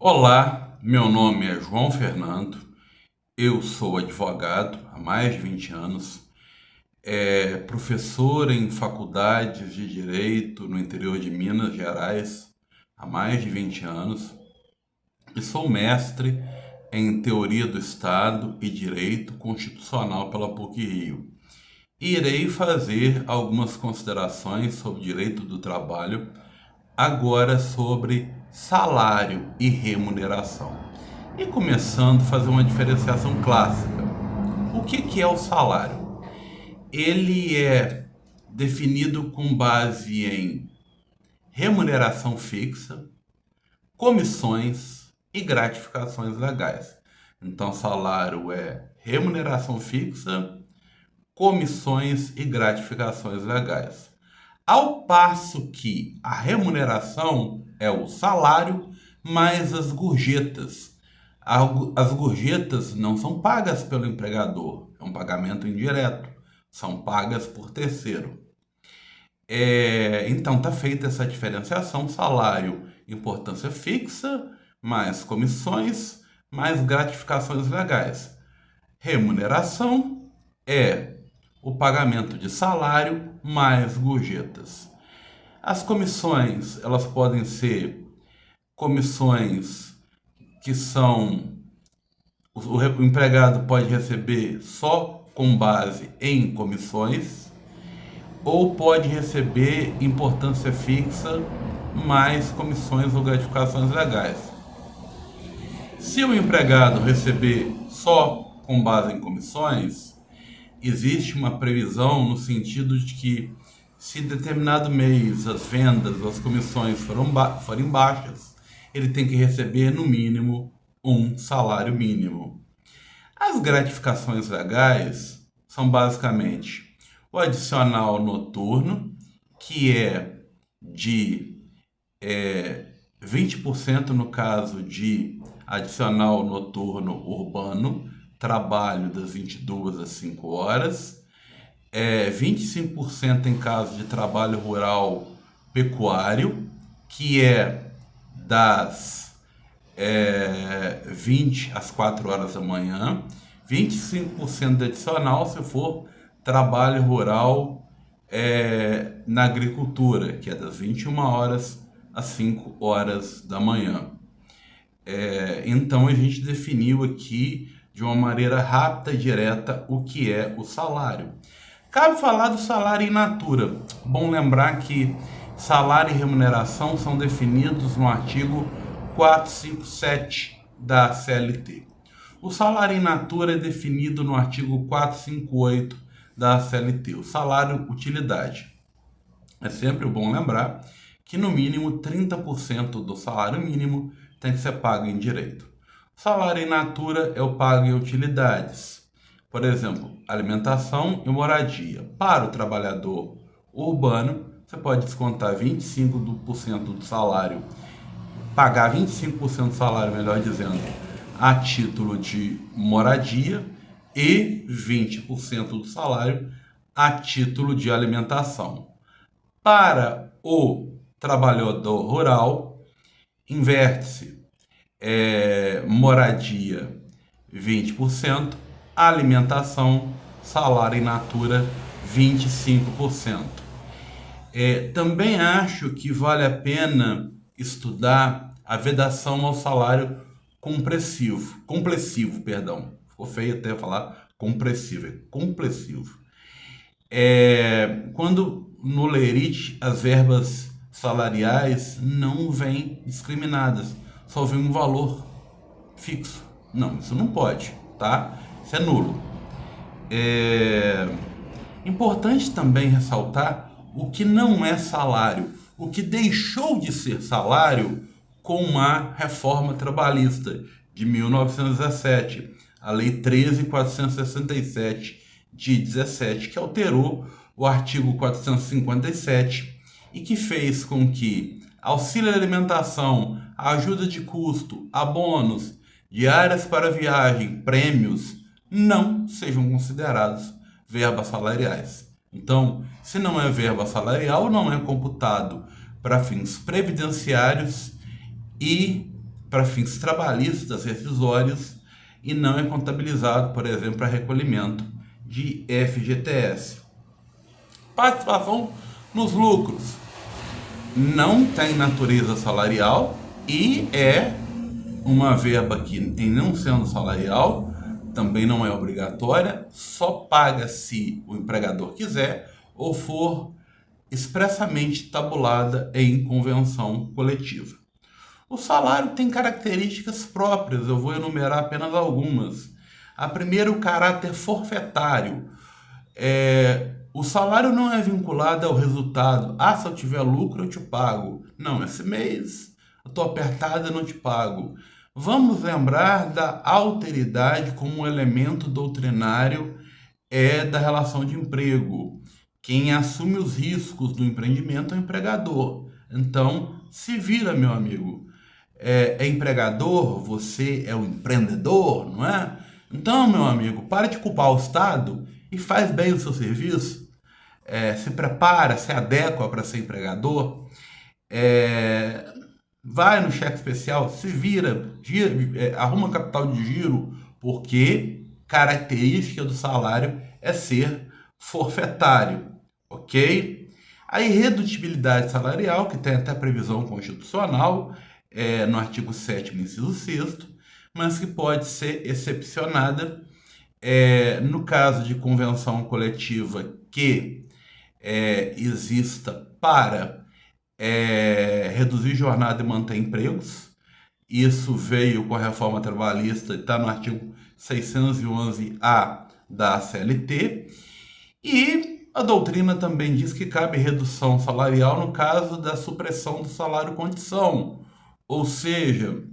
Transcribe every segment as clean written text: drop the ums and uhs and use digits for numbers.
Olá, meu nome é João Fernando, eu sou advogado há mais de 20 anos, professor em faculdades de Direito no interior de Minas Gerais há mais de 20 anos e sou mestre em Teoria do Estado e Direito Constitucional pela PUC-Rio. Irei fazer algumas considerações sobre direito do trabalho, agora sobre salário e remuneração. E começando a fazer uma diferenciação clássica. O que é o salário? Ele é definido com base em remuneração fixa, comissões e gratificações legais. Então, salário é remuneração fixa, comissões e gratificações legais. Ao passo que a remuneração é o salário mais as gorjetas. As gorjetas não são pagas pelo empregador, é um pagamento indireto, são pagas por terceiro. Então está feita essa diferenciação: salário, importância fixa, mais comissões, mais gratificações legais. Remuneração é o pagamento de salário mais gorjetas. As comissões, elas podem ser comissões que são o empregado pode receber só com base em comissões, ou pode receber importância fixa mais comissões ou gratificações legais. Se o empregado receber só com base em comissões, existe uma previsão no sentido de que, se em determinado mês as vendas, as comissões forem baixas, ele tem que receber no mínimo um salário mínimo. As gratificações legais são basicamente o adicional noturno, que é de 20% no caso de adicional noturno urbano, trabalho das 22 às 5 horas, 25% em caso de trabalho rural pecuário, que é das 20 às 4 horas da manhã, 25% adicional se for trabalho rural na agricultura, que é das 21 horas às 5 horas da manhã. Então a gente definiu aqui de uma maneira rápida e direta o que é o salário. Cabe falar do salário in natura. Bom lembrar que salário e remuneração são definidos no artigo 457 da CLT. O salário in natura é definido no artigo 458 da CLT, o salário utilidade. É sempre bom lembrar que no mínimo 30% do salário mínimo tem que ser pago em direito. O salário in natura é o pago em utilidades. Por exemplo, alimentação e moradia. Para o trabalhador urbano, você pode descontar 25% do salário, pagar 25% do salário, melhor dizendo, a título de moradia, e 20% do salário a título de alimentação. Para o trabalhador rural, inverte-se moradia 20%, alimentação, salário in natura 25%. Também acho que vale a pena estudar a vedação ao salário complessivo, perdão. Ficou feio até falar compressivo, é complessivo. Quando no LERIT as verbas salariais não vêm discriminadas, só vem um valor fixo. Não, isso não pode, tá? Isso é nulo. Importante também ressaltar o que não é salário, o que deixou de ser salário com a reforma trabalhista de 1917, a Lei 13.467 de 17, que alterou o artigo 457 e que fez com que auxílio alimentação, ajuda de custo, abonos, diárias para viagem, prêmios, não sejam considerados verbas salariais. Então, se não é verba salarial, não é computado para fins previdenciários e para fins trabalhistas rescisórios e não é contabilizado, por exemplo, para recolhimento de FGTS. Participação nos lucros não tem natureza salarial e é uma verba que, em não sendo salarial, também não é obrigatória, só paga se o empregador quiser ou for expressamente tabulada em convenção coletiva. O salário tem características próprias, eu vou enumerar apenas algumas. A primeira, o caráter forfetário. O salário não é vinculado ao resultado. Ah, se eu tiver lucro, eu te pago. Não, esse mês eu estou apertado e não te pago. Vamos lembrar da alteridade como um elemento doutrinário da relação de emprego. Quem assume os riscos do empreendimento é o empregador. Então, se vira, meu amigo. É empregador, você é o empreendedor, não é? Então, meu amigo, para de culpar o Estado e faz bem o seu serviço. Se prepara, se adequa para ser empregador. Vai no cheque especial, se vira, arruma capital de giro, porque característica do salário é ser forfetário, ok? A irredutibilidade salarial, que tem até previsão constitucional, no artigo 7º, inciso 6º, mas que pode ser excepcionada no caso de convenção coletiva que exista para reduzir jornada e manter empregos. Isso veio com a reforma trabalhista e está no artigo 611-A da CLT. E a doutrina também diz que cabe redução salarial no caso da supressão do salário-condição, ou seja,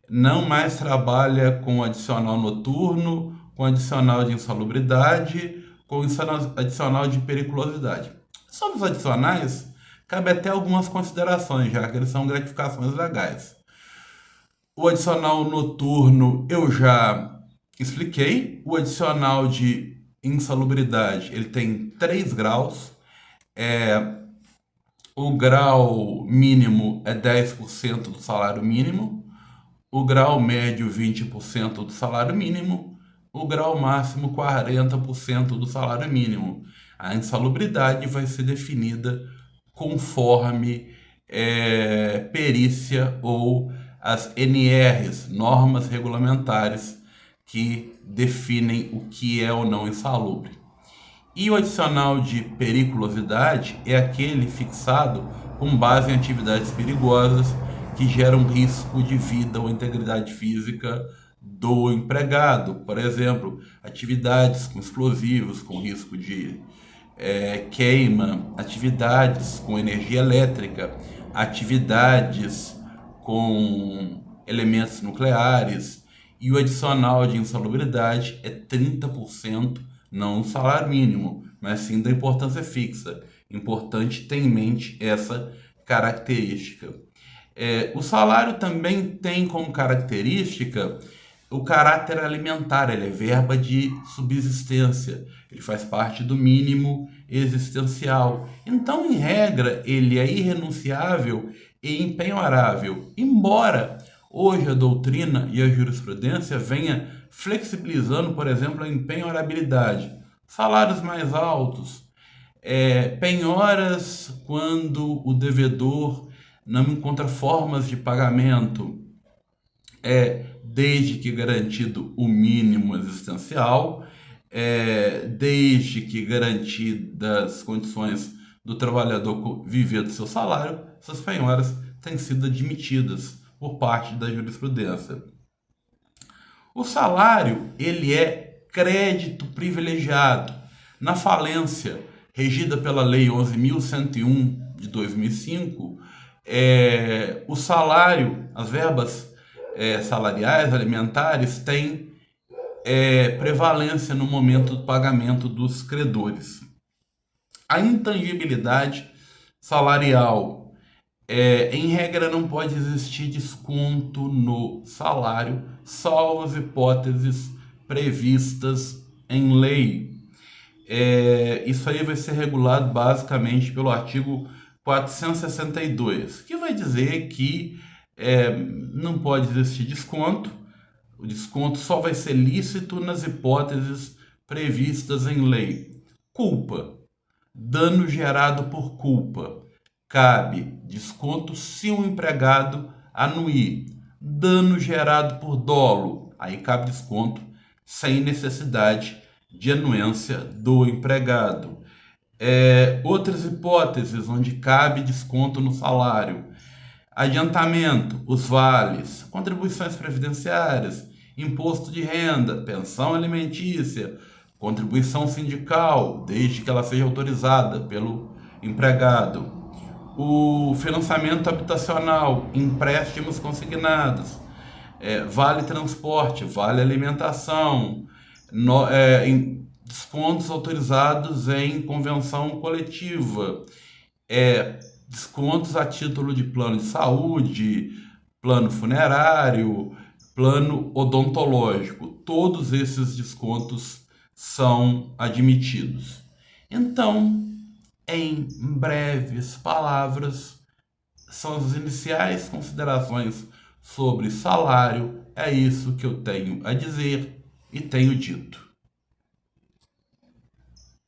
não mais trabalha com adicional noturno, com adicional de insalubridade, com adicional de periculosidade. Sobre os adicionais, cabe até algumas considerações, já que eles são gratificações legais. O adicional noturno eu já expliquei. O adicional de insalubridade, ele tem 3 graus. O grau mínimo é 10% do salário mínimo. O grau médio, 20% do salário mínimo. O grau máximo, 40% do salário mínimo. A insalubridade vai ser definida conforme perícia ou as NRs, normas regulamentares, que definem o que é ou não insalubre. E o adicional de periculosidade é aquele fixado com base em atividades perigosas que geram risco de vida ou integridade física do empregado. Por exemplo, atividades com explosivos, com risco de queima, atividades com energia elétrica, atividades com elementos nucleares. E o adicional de insalubridade é 30%, não do salário mínimo, mas sim da importância fixa. Importante ter em mente essa característica. O salário também tem como característica o caráter alimentar, ele é verba de subsistência, ele faz parte do mínimo existencial. Então, em regra, ele é irrenunciável e impenhorável, embora hoje a doutrina e a jurisprudência venha flexibilizando, por exemplo, a empenhorabilidade. Salários mais altos, penhoras quando o devedor não encontra formas de pagamento, desde que garantido o mínimo existencial, desde que garantidas condições do trabalhador viver do seu salário, essas penhoras têm sido admitidas por parte da jurisprudência. O salário, ele é crédito privilegiado. Na falência, regida pela Lei 11.101 de 2005, o salário, as verbas salariais, alimentares, têm prevalência no momento do pagamento dos credores. A intangibilidade salarial, em regra, não pode existir desconto no salário, salvo as hipóteses previstas em lei. Isso aí vai ser regulado basicamente pelo artigo 462, que vai dizer que não pode existir desconto. O desconto só vai ser lícito nas hipóteses previstas em lei. Culpa. Dano gerado por culpa. Cabe desconto se o empregado anuir. Dano gerado por dolo. Aí cabe desconto sem necessidade de anuência do empregado. Outras hipóteses onde cabe desconto no salário: adiantamento, os vales, contribuições previdenciárias, imposto de renda, pensão alimentícia, contribuição sindical, desde que ela seja autorizada pelo empregado, o financiamento habitacional, empréstimos consignados, vale transporte, vale alimentação, descontos autorizados em convenção coletiva, descontos a título de plano de saúde, plano funerário, plano odontológico. Todos esses descontos são admitidos. Então, em breves palavras, são as iniciais considerações sobre salário. É isso que eu tenho a dizer e tenho dito.